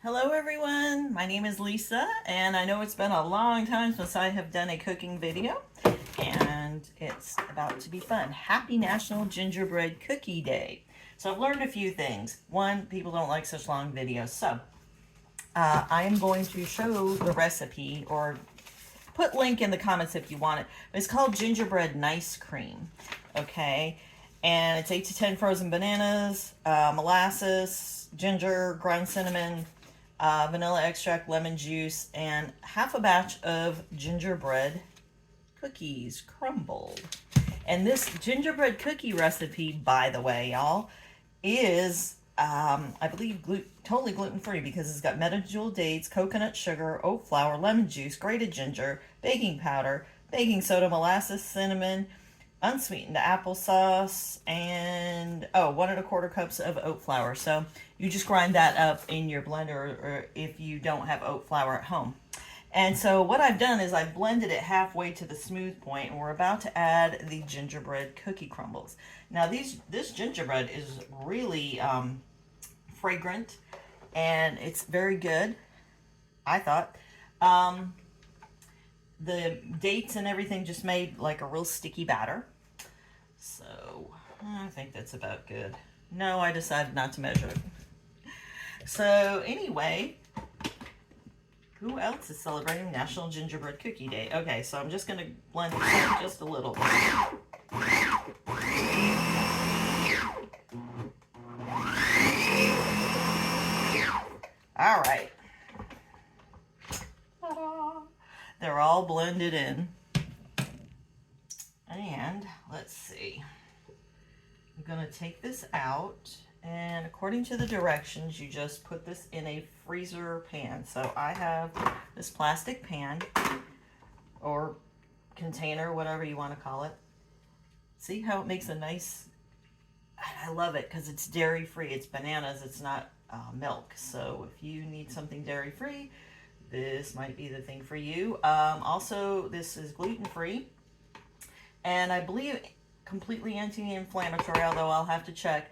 Hello everyone, my name is Lisa and I know it's been a long time since I have done a cooking video and it's about to be fun. Happy National Gingerbread Cookie Day. So I've learned a few things. One, people don't like such long videos. So I am going to show the recipe or put link in the comments if you want it. It's called Gingerbread Nice Cream, okay? And it's 8 to 10 frozen bananas, molasses, ginger, ground cinnamon, vanilla extract, lemon juice, and half a batch of gingerbread cookies crumbled. And this gingerbread cookie recipe, by the way, y'all, is I believe totally gluten-free because it's got metagel dates, coconut sugar, oat flour, lemon juice, grated ginger, baking powder, baking soda, molasses, cinnamon, unsweetened applesauce, and 1¼ cups of oat flour. So you just grind that up in your blender or if you don't have oat flour at home. And so what I've done is I've blended it halfway to the smooth point, and we're about to add the gingerbread cookie crumbles. Now this gingerbread is really fragrant and it's very good, I thought. The dates and everything just made like a real sticky batter. So I think that's about good. No, I decided not to measure it. So anyway, who else is celebrating National Gingerbread Cookie Day? Okay, so I'm just going to blend it just a little bit. All right. Ta-da! They're all blended in. And let's see. I'm going to take this out. And according to the directions, you just put this in a freezer pan. So I have this plastic pan or container, whatever you want to call it. See how it makes a nice, I love it because it's dairy free. It's bananas, it's not milk. So if you need something dairy free, this might be the thing for you. Also, this is gluten free. And I believe completely anti-inflammatory, although I'll have to check.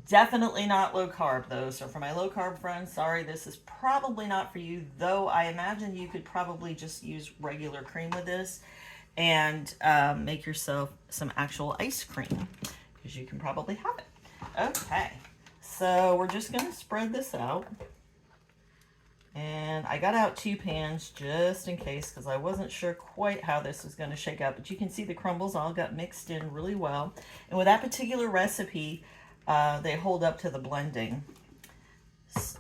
Definitely not low carb though. So for my low carb friends, sorry, this is probably not for you, though I imagine you could probably just use regular cream with this and make yourself some actual ice cream because you can probably have it. Okay, so we're just going to spread this out. And I got out 2 pans just in case because I wasn't sure quite how this was going to shake out. But you can see the crumbles all got mixed in really well. And with that particular recipe, they hold up to the blending. So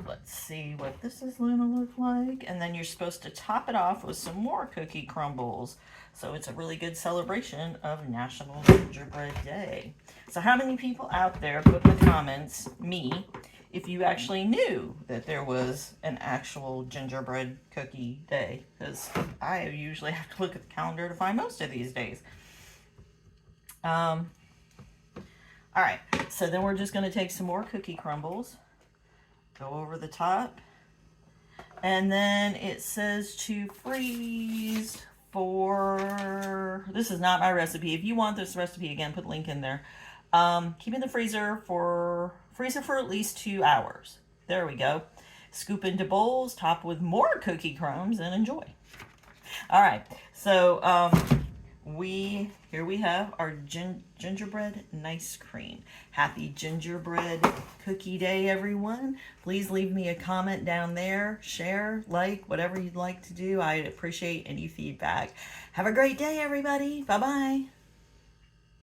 let's see what this is going to look like. And then you're supposed to top it off with some more cookie crumbles. So it's a really good celebration of National Gingerbread Day. So how many people out there, put in the comments, me, if you actually knew that there was an actual gingerbread cookie day, because I usually have to look at the calendar to find most of these days. All right, so then we're just going to take some more cookie crumbles, go over the top, and then it says to freeze for, this is not my recipe. If you want this recipe, again, put a link in there. Keep in the freezer for at least 2 hours. There we go. Scoop into bowls, top with more cookie crumbs, and enjoy. All right, so here we have our gingerbread nice cream. Happy Gingerbread Cookie Day, everyone. Please leave me a comment down there, share, like, whatever you'd like to do. I appreciate any feedback. Have a great day, everybody. Bye-bye.